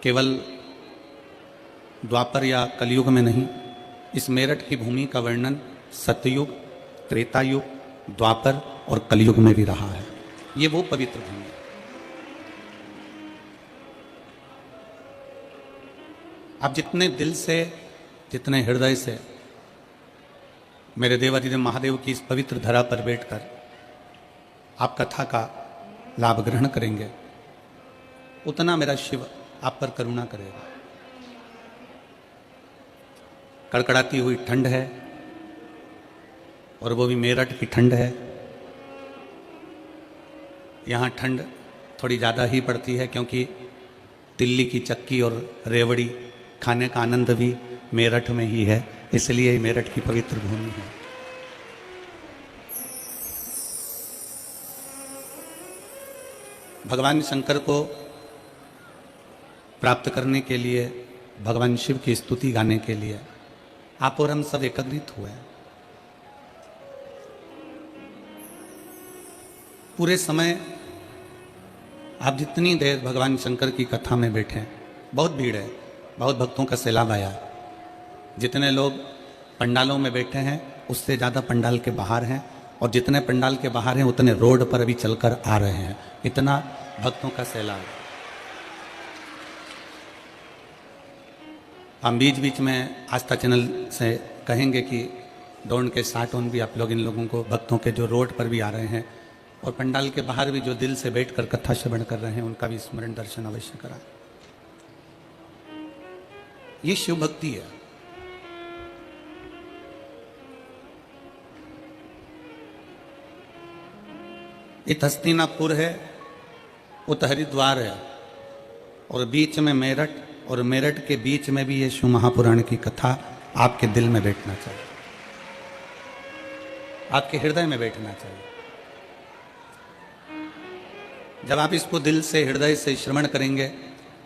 केवल द्वापर या कलयुग में नहीं, इस मेरठ की भूमि का वर्णन सतयुग, त्रेता युग, द्वापर और कलयुग में भी रहा है। ये वो पवित्र भूमि है। आप जितने दिल से, जितने हृदय से मेरे देवाधिदेव महादेव की इस पवित्र धरा पर बैठकर आप कथा का लाभ ग्रहण करेंगे, उतना मेरा शिव आप पर करुणा करेगा। कड़कड़ाती हुई ठंड है, और वो भी मेरठ की ठंड है। यहाँ ठंड थोड़ी ज़्यादा ही पड़ती है, क्योंकि दिल्ली की चक्की और रेवड़ी खाने का आनंद भी मेरठ में ही है, इसलिए मेरठ की पवित्र भूमि है। भगवान शंकर को प्राप्त करने के लिए, भगवान शिव की स्तुति गाने के लिए आप और हम सब एकत्रित हुए हैं। पूरे समय आप जितनी देर भगवान शंकर की कथा में बैठे हैं, बहुत भीड़ है, बहुत भक्तों का सैलाब आया। जितने लोग पंडालों में बैठे हैं उससे ज़्यादा पंडाल के बाहर हैं, और जितने पंडाल के बाहर हैं उतने रोड पर अभी चलकर आ रहे हैं। इतना भक्तों का सैलाब। हम बीच बीच में आस्था चैनल से कहेंगे कि दौड़ के साथ ऑन भी आप लोग इन लोगों को, भक्तों के जो रोड पर भी आ रहे हैं और पंडाल के बाहर भी जो दिल से बैठकर कथा श्रवण कर रहे हैं, उनका भी स्मरण दर्शन अवश्य कराएं। ये शिव भक्ति है। इत हस्तिनापुर है, उत हरिद्वार है, और बीच में मेरठ, और मेरठ के बीच में भी ये शिव महापुराण की कथा आपके दिल में बैठना चाहिए, आपके हृदय में बैठना चाहिए। जब आप इसको दिल से, हृदय से श्रवण करेंगे,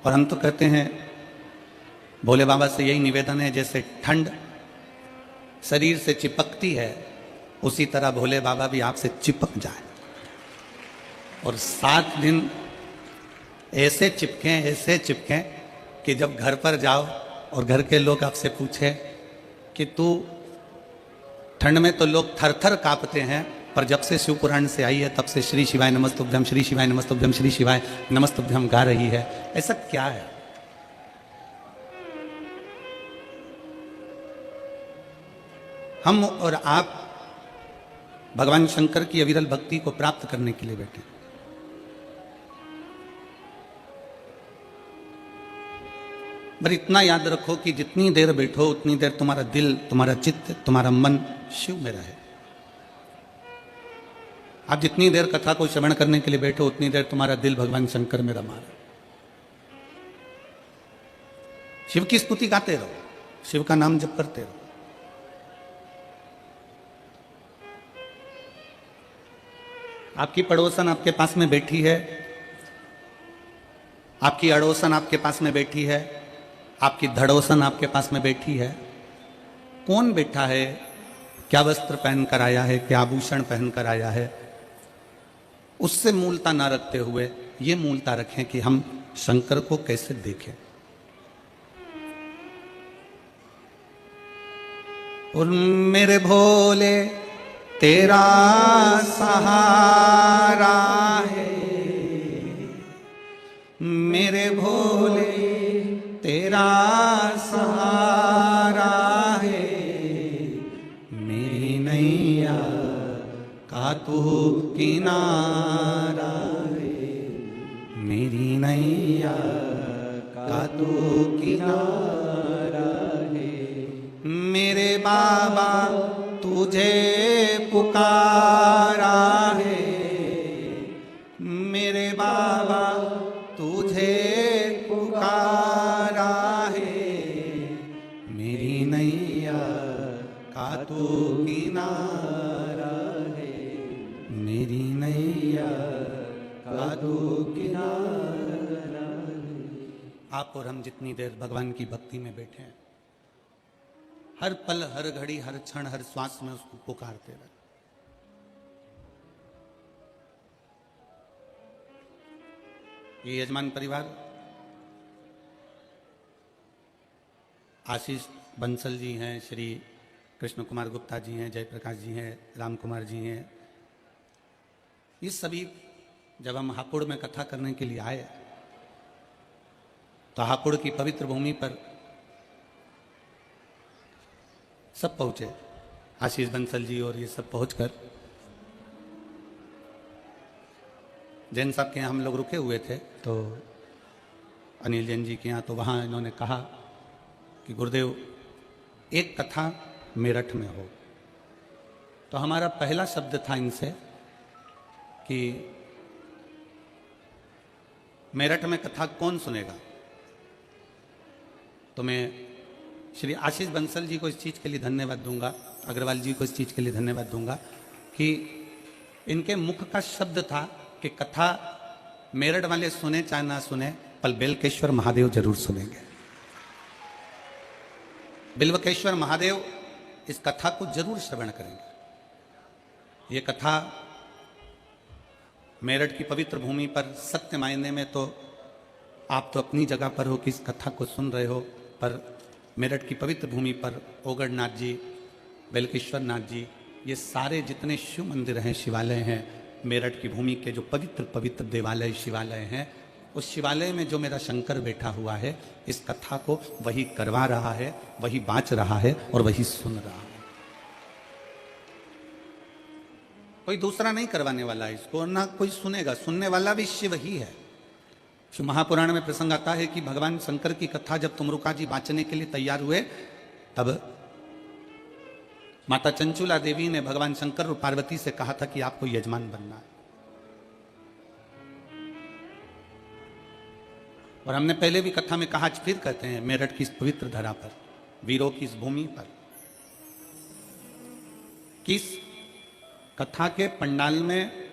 और हम तो कहते हैं भोले बाबा से यही निवेदन है, जैसे ठंड शरीर से चिपकती है, उसी तरह भोले बाबा भी आपसे चिपक जाए, और 7 दिन ऐसे चिपकें कि जब घर पर जाओ और घर के लोग आपसे पूछे कि तू, ठंड में तो लोग थर थर कांपते हैं, पर जब से शिव पुराण से आई है तब से श्री शिवाय नमस्तुभ्यम, श्री शिवाय नमस्तुभ्यम, श्री शिवाय नमस्तुभ्यम गा रही है। ऐसा क्या है? हम और आप भगवान शंकर की अविरल भक्ति को प्राप्त करने के लिए बैठे। पर इतना याद रखो कि जितनी देर बैठो उतनी देर तुम्हारा दिल, तुम्हारा चित्त, तुम्हारा मन शिव में रहे। आप जितनी देर कथा को श्रवण करने के लिए बैठो उतनी देर तुम्हारा दिल भगवान शंकर में रमा रहे। शिव की स्तुति गाते रहो, शिव का नाम जप करते रहो। आपकी पड़ोसन आपके पास में बैठी है, आपकी अड़ोसन आपके पास में बैठी है, आपकी धड़ोसन आपके पास में बैठी है। कौन बैठा है, क्या वस्त्र पहन कर आया है, क्या आभूषण पहन कर आया है, उससे मूलता ना रखते हुए ये मूलता रखें कि हम शंकर को कैसे देखें। और मेरे भोले तेरा सहारा है, मेरे भोले तेरा सहारा है, मेरी नैया का तू किनारा है, मेरी नैया का तू किनारा है। मेरे बाबा तुझे पुकारा है, मेरे बाबा तुझे पुकारा है, मेरी नैया का तू किनारा है, मेरी नैया का तू किनारा है। आप और हम जितनी देर भगवान की भक्ति में बैठे हैं, हर पल, हर घड़ी, हर क्षण, हर श्वास में उसको पुकारते रहे। ये यजमान परिवार आशीष बंसल जी हैं, श्री कृष्ण कुमार गुप्ता जी हैं, जयप्रकाश जी हैं, राम कुमार जी हैं, ये सभी जब हम हापुड़ में कथा करने के लिए आए तो हापुड़ की पवित्र भूमि पर सब पहुंचे। आशीष बंसल जी और ये सब पहुंचकर जैन साहब के यहाँ हम लोग रुके हुए थे, तो अनिल जैन जी के यहाँ, तो वहाँ इन्होंने कहा कि गुरुदेव एक कथा मेरठ में हो। तो हमारा पहला शब्द था इनसे कि मेरठ में कथा कौन सुनेगा। तो मैं श्री आशीष बंसल जी को इस चीज़ के लिए धन्यवाद दूंगा, अग्रवाल जी को इस चीज़ के लिए धन्यवाद दूंगा कि इनके मुख का शब्द था कि कथा मेरठ वाले सुने चाहे ना सुने, पर बेलकेश्वर महादेव जरूर सुनेंगे। बिल्वकेश्वर महादेव इस कथा को जरूर श्रवण करेंगे। ये कथा मेरठ की पवित्र भूमि पर सत्य मायने में तो आप तो अपनी जगह पर हो कि इस कथा को सुन रहे हो, पर मेरठ की पवित्र भूमि पर ओगढ़नाथ जी, बेलकेश्वर नाथ जी, ये सारे जितने शिव मंदिर हैं, शिवालय हैं, मेरठ की भूमि के जो पवित्र पवित्र देवालय शिवालय हैं, उस शिवालय में जो मेरा शंकर बैठा हुआ है, इस कथा को वही करवा रहा है, वही बाँच रहा है और वही सुन रहा है। कोई दूसरा नहीं करवाने वाला है इसको, ना कोई सुनेगा, सुनने वाला भी शिव ही है। शिव महापुराण में प्रसंग आता है कि भगवान शंकर की कथा जब तुमरुका जी बाँचने के लिए तैयार हुए, तब माता चंचुला देवी ने भगवान शंकर और पार्वती से कहा था कि आपको यजमान बनना है। और हमने पहले भी कथा में कहा, आज फिर कहते हैं, मेरठ की इस पवित्र धरा पर, वीरों की इस भूमि पर, किस कथा के पंडाल में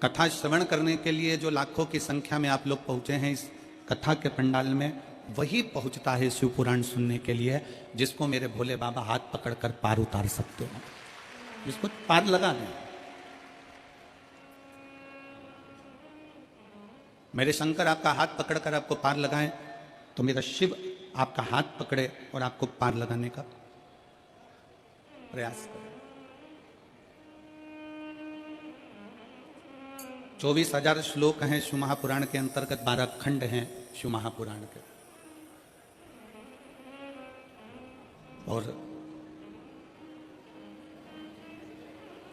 कथा श्रवण करने के लिए जो लाखों की संख्या में आप लोग पहुंचे हैं, इस कथा के पंडाल में वही पहुंचता है शिव पुराण सुनने के लिए जिसको मेरे भोले बाबा हाथ पकड़कर पार उतार सकते हो, जिसको पार लगा दें। मेरे शंकर आपका हाथ पकड़कर आपको पार लगाएं, तो मेरा शिव आपका हाथ पकड़े और आपको पार लगाने का प्रयास करे। 24,000 श्लोक हैं शिव महापुराण के अंतर्गत, 12 खंड हैं शिव महापुराण के। और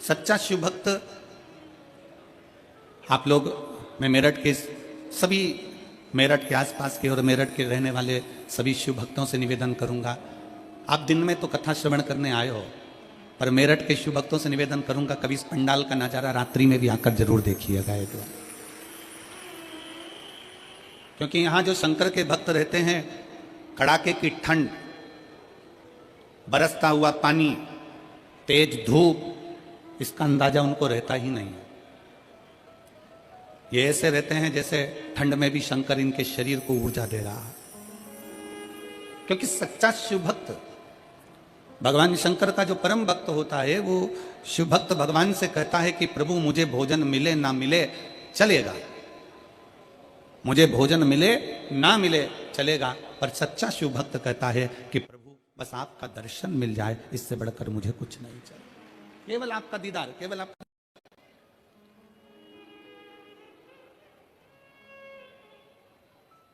सच्चा शिव भक्त आप लोग, मैं मेरठ के सभी, मेरठ के आसपास के और मेरठ के रहने वाले सभी शिव भक्तों से निवेदन करूंगा, आप दिन में तो कथा श्रवण करने आए हो, पर मेरठ के शिव भक्तों से निवेदन करूंगा कभी इस पंडाल का नजारा रात्रि में भी आकर जरूर देखिएगा एक बार। क्योंकि यहां जो शंकर के भक्त रहते हैं, कड़ाके की ठंड, बरसता हुआ पानी, तेज धूप, इसका अंदाजा उनको रहता ही नहीं है। ये ऐसे रहते हैं जैसे ठंड में भी शंकर इनके शरीर को ऊर्जा दे रहा है। क्योंकि सच्चा शिव भक्त, भगवान शंकर का जो परम भक्त होता है, वो शिव भक्त भगवान से कहता है कि प्रभु मुझे भोजन मिले ना मिले चलेगा, मुझे भोजन मिले ना मिले चलेगा, पर सच्चा शिव भक्त कहता है कि प्रभु बस आपका दर्शन मिल जाए, इससे बढ़कर मुझे कुछ नहीं चाहिए, केवल आपका दीदार, केवल आपका।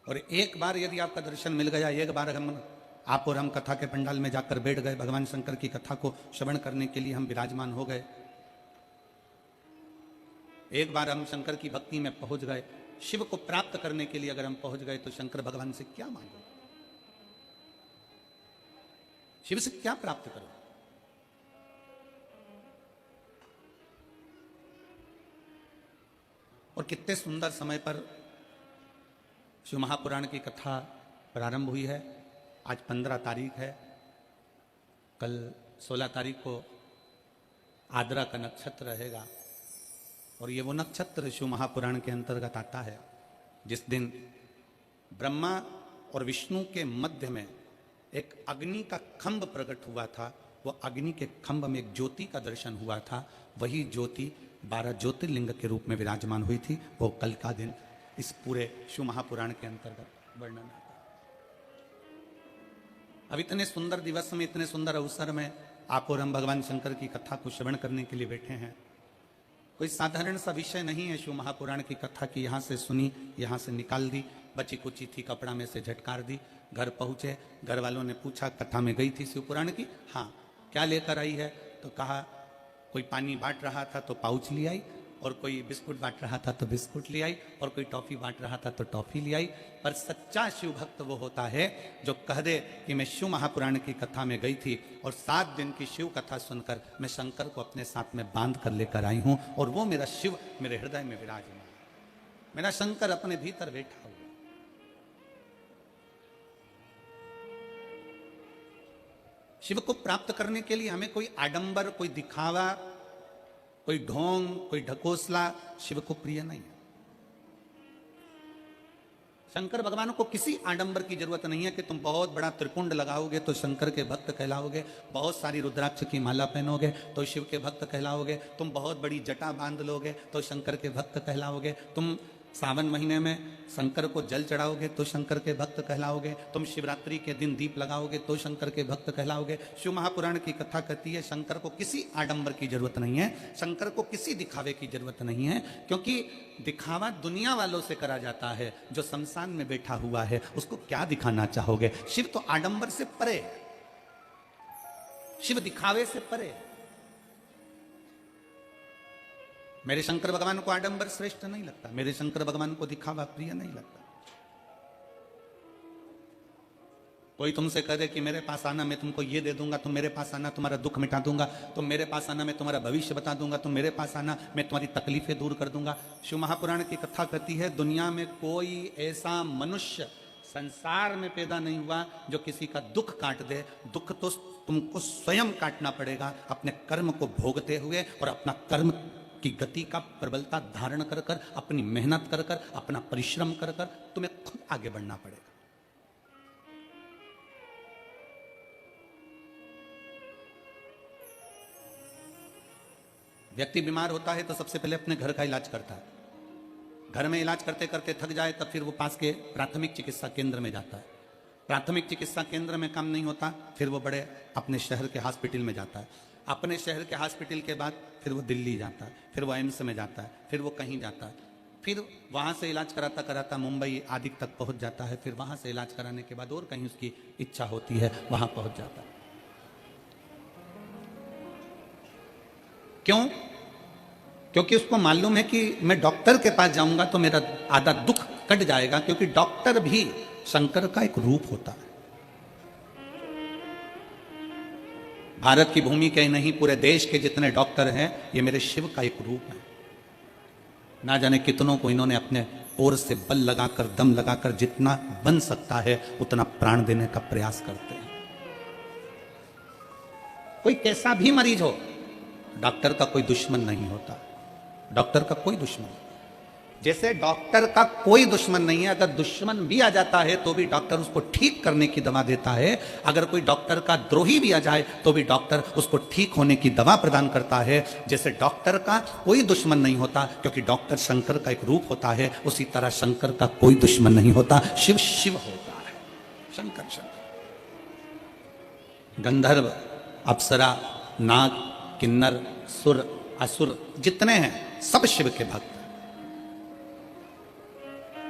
और एक बार यदि आपका दर्शन मिल गया, एक बार हम आप और हम कथा के पंडाल में जाकर बैठ गए, भगवान शंकर की कथा को श्रवण करने के लिए हम विराजमान हो गए, एक बार हम शंकर की भक्ति में पहुंच गए, शिव को प्राप्त करने के लिए अगर हम पहुंच गए, तो शंकर भगवान से क्या मांगो, शिव से क्या प्राप्त करो। और कितने सुंदर समय पर शिव महापुराण की कथा प्रारंभ हुई है। आज 15 तारीख है, कल 16 तारीख को आद्रा का नक्षत्र रहेगा, और ये वो नक्षत्र शिव महापुराण के अंतर्गत आता है जिस दिन ब्रह्मा और विष्णु के मध्य में एक अग्नि का खंभ प्रकट हुआ था। वो अग्नि के खंभ में एक ज्योति का दर्शन हुआ था, वही ज्योति 12 ज्योतिर्लिंग के रूप में विराजमान हुई थी। वो कल का दिन इस पूरे शिव महापुराण के अंतर्गत वर्णन आता है। अब इतने सुंदर दिवस में, इतने सुंदर अवसर में आप और हम भगवान शंकर की कथा को श्रवण करने के लिए बैठे हैं। कोई साधारण सा विषय नहीं है शिव महापुराण की कथा की। यहाँ से सुनी, यहाँ से निकाल दी, बची कुची थी कपड़ा में से झटकार दी, घर पहुंचे, घर वालों ने पूछा कथा में गई थी शिव पुराण की? हाँ। क्या लेकर आई है? तो कहा कोई पानी बांट रहा था तो पाउच ले आई, और कोई बिस्कुट बांट रहा था तो बिस्कुट ले आई, और कोई टॉफी बांट रहा था तो टॉफी ले आई। पर सच्चा शिव भक्त वो होता है जो कह दे कि मैं शिव महापुराण की कथा में गई थी और 7 दिन की शिव कथा सुनकर मैं शंकर को अपने साथ में बांध कर लेकर आई हूं, और वो मेरा शिव मेरे हृदय में विराजमान, मेरा शंकर अपने भीतर बैठा हुआ। शिव को प्राप्त करने के लिए हमें कोई आडंबर, कोई दिखावा, कोई ढोंग, कोई ढकोसला शिव को प्रिय नहीं है। शंकर भगवान को किसी आडंबर की जरूरत नहीं है कि तुम बहुत बड़ा त्रिपुंड लगाओगे तो शंकर के भक्त कहलाओगे, बहुत सारी रुद्राक्ष की माला पहनोगे तो शिव के भक्त कहलाओगे, तुम बहुत बड़ी जटा बांध लोगे तो शंकर के भक्त कहलाओगे, तुम सावन महीने में शंकर को जल चढ़ाओगे तो शंकर के भक्त कहलाओगे, तुम शिवरात्रि के दिन दीप लगाओगे तो शंकर के भक्त कहलाओगे। शिव महापुराण की कथा कहती है शंकर को किसी आडंबर की जरूरत नहीं है, शंकर को किसी दिखावे की जरूरत नहीं है, क्योंकि दिखावा दुनिया वालों से करा जाता है। जो शमशान में बैठा हुआ है उसको क्या दिखाना चाहोगे? शिव तो आडंबर से परे, शिव दिखावे से परे। मेरे शंकर भगवान को आडंबर श्रेष्ठ नहीं लगता, मेरे शंकर भगवान को दिखावा प्रिय नहीं लगता। कोई तुमसे कह दे कि मेरे पास आना मैं तुमको ये दे दूंगा, तुम मेरे पास आना तुम्हारा दुख मिटा दूंगा, तुम मेरे पास आना मैं तुम्हारा भविष्य बता दूंगा, तुम मेरे पास आना मैं तुम्हारी तकलीफें दूर कर दूंगा। शिव महापुराण की कथा कहती है दुनिया में कोई ऐसा मनुष्य संसार में पैदा नहीं हुआ जो किसी का दुख काट दे। दुख तो तुमको स्वयं काटना पड़ेगा अपने कर्म को भोगते हुए, और अपना कर्म की गति का प्रबलता धारण कर कर, अपनी मेहनत कर कर, अपना परिश्रम कर कर तुम्हें खुद आगे बढ़ना पड़ेगा। व्यक्ति बीमार होता है तो सबसे पहले अपने घर का इलाज करता है, घर में इलाज करते करते थक जाए तब फिर वो पास के प्राथमिक चिकित्सा केंद्र में जाता है, प्राथमिक चिकित्सा केंद्र में काम नहीं होता फिर वो बड़े अपने शहर के हॉस्पिटल में जाता है, अपने शहर के हॉस्पिटल के बाद फिर वो दिल्ली जाता है, फिर वो एम्स में जाता है, फिर वो कहीं जाता है, फिर वहाँ से इलाज कराता कराता मुंबई आदि तक पहुँच जाता है, फिर वहाँ से इलाज कराने के बाद और कहीं उसकी इच्छा होती है वहाँ पहुँच जाता है। क्यों? क्योंकि उसको मालूम है कि मैं डॉक्टर के पास जाऊंगा तो मेरा आधा दुख कट जाएगा, क्योंकि डॉक्टर भी शंकर का एक रूप होता है। भारत की भूमि के नहीं पूरे देश के जितने डॉक्टर हैं ये मेरे शिव का एक रूप है। ना जाने कितनों को इन्होंने अपने ओर से बल लगाकर, दम लगाकर जितना बन सकता है उतना प्राण देने का प्रयास करते हैं। कोई कैसा भी मरीज हो, डॉक्टर का कोई दुश्मन नहीं होता, डॉक्टर का कोई दुश्मन, जैसे डॉक्टर का कोई दुश्मन नहीं है। अगर दुश्मन भी आ जाता है तो भी डॉक्टर उसको ठीक करने की दवा देता है। अगर कोई डॉक्टर का द्रोही भी आ जाए तो भी डॉक्टर उसको ठीक होने की दवा प्रदान करता है। जैसे डॉक्टर का कोई दुश्मन नहीं होता क्योंकि डॉक्टर शंकर का एक रूप होता है, उसी तरह शंकर का कोई दुश्मन नहीं होता, शिव शिव होता है, शंकर शंकर। गंधर्व, अप्सरा, नाग, किन्नर, सुर, असुर जितने हैं सब शिव के भक्त।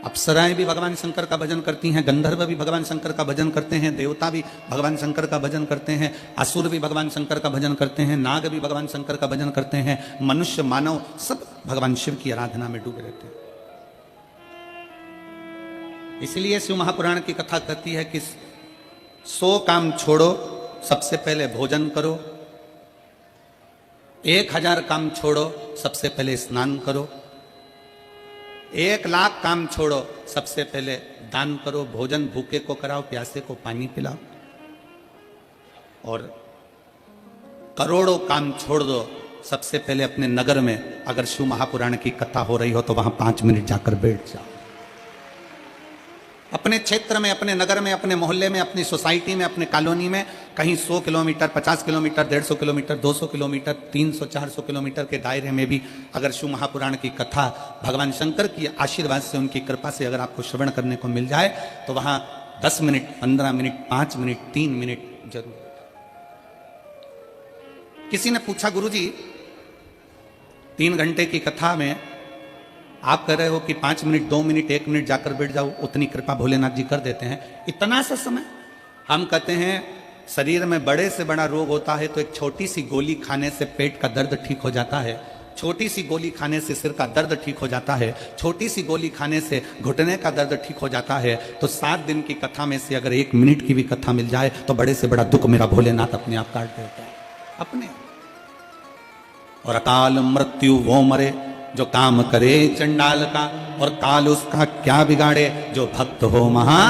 अप्सराएं भी भगवान शंकर का भजन करती हैं, गंधर्व भी भगवान शंकर का भजन करते हैं, देवता भी भगवान शंकर का भजन करते हैं, असुर भी भगवान शंकर का भजन करते हैं, नाग भी भगवान शंकर का भजन करते हैं, मनुष्य मानव सब भगवान शिव की आराधना में डूबे रहते हैं। इसलिए शिव महापुराण की कथा कहती है कि 100 काम छोड़ो, सबसे पहले भोजन करो, 1000 काम छोड़ो, सबसे पहले स्नान करो, 1,00,000 काम छोड़ो, सबसे पहले दान करो, भोजन भूखे को कराओ, प्यासे को पानी पिलाओ, और करोड़ों काम छोड़ दो, सबसे पहले अपने नगर में अगर शिव महापुराण की कथा हो रही हो तो वहां 5 मिनट जाकर बैठ जाओ। अपने क्षेत्र में, अपने नगर में, अपने मोहल्ले में, अपनी सोसाइटी में, अपने कॉलोनी में कहीं 100 kilometre, 50 kilometre, 150 kilometre, 200 kilometre, 300, 400 kilometre के दायरे में भी अगर शिव महापुराण की कथा भगवान शंकर की आशीर्वाद से, उनकी कृपा से अगर आपको श्रवण करने को मिल जाए तो वहाँ 10 मिनट, 15 मिनट, 5 मिनट, 3 मिनट जरूर। किसी ने पूछा, गुरुजी 3 घंटे की कथा में आप कह रहे हो कि 5 मिनट, 2 मिनट, 1 मिनट जाकर बैठ जाओ, उतनी कृपा भोलेनाथ जी कर देते हैं, इतना सा समय? हम कहते हैं शरीर में बड़े से बड़ा रोग होता है तो एक छोटी सी गोली खाने से पेट का दर्द ठीक हो जाता है, छोटी सी गोली खाने से सिर का दर्द ठीक हो जाता है, छोटी सी गोली खाने से घुटने का दर्द ठीक हो जाता है। तो 7 दिन की कथा में से अगर 1 मिनट की भी कथा मिल जाए तो बड़े से बड़ा दुख मेरा भोलेनाथ अपने आप काट देता है, अपने। और अकाल मृत्यु वो मरे जो काम करे चंडाल का, और काल उसका क्या बिगाड़े जो भक्त हो महा।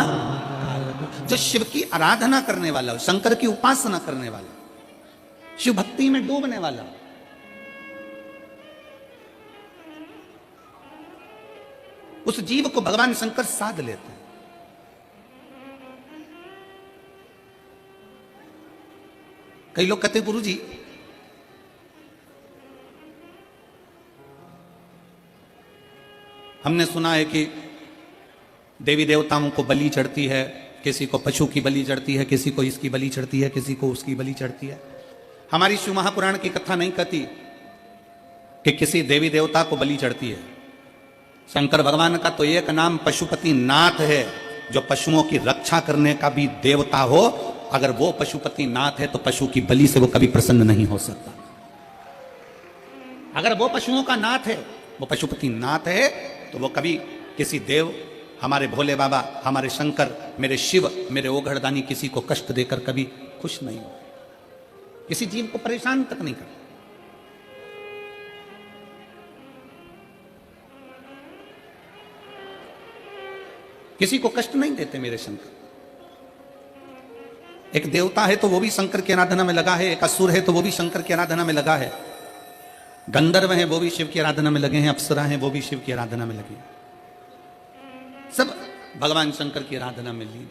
जो शिव की आराधना करने वाला हो, शंकर की उपासना करने वाला, शिव भक्ति में डूबने वाला, उस जीव को भगवान शंकर साध लेते हैं। कई लोग कहते हैं गुरुजी हमने सुना है कि देवी देवताओं को बलि चढ़ती है, किसी को पशु की बलि चढ़ती है, किसी को इसकी बलि चढ़ती है, किसी को उसकी बलि चढ़ती है। हमारी शिव महापुराण की कथा नहीं कहती कि किसी देवी देवता को बलि चढ़ती है। शंकर भगवान का तो एक नाम पशुपति नाथ है, जो पशुओं की रक्षा करने का भी देवता हो। अगर वो पशुपति नाथ है तो पशु की बलि से वो कभी प्रसन्न नहीं हो सकता। अगर वो पशुओं का नाथ है, वो पशुपति नाथ है, तो वो कभी किसी देव, हमारे भोले बाबा, हमारे शंकर, मेरे शिव, मेरे ओघड़दानी किसी को कष्ट देकर कभी खुश नहीं हो, किसी जीव को परेशान तक नहीं करते। किसी को कष्ट नहीं देते मेरे शंकर। एक देवता है तो वो भी शंकर की आराधना में लगा है, एक असुर है तो वो भी शंकर की आराधना में लगा है, गंधर्व हैं वो भी शिव की आराधना में लगे हैं, अप्सरा हैं वो भी शिव की आराधना में लगे हैं, सब भगवान शंकर की आराधना में लीन,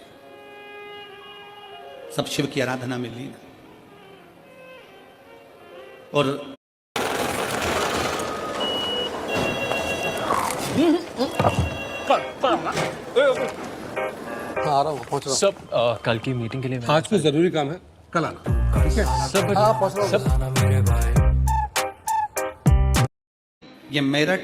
सब शिव की आराधना में लीन। और आ रहा हूँ, पहुँच रहा हूँ। सब कल की मीटिंग के लिए आज कुछ जरूरी काम है, कल आना, ठीक है? सब हाँ, पहुँच रहा हूँ। ये मेरठ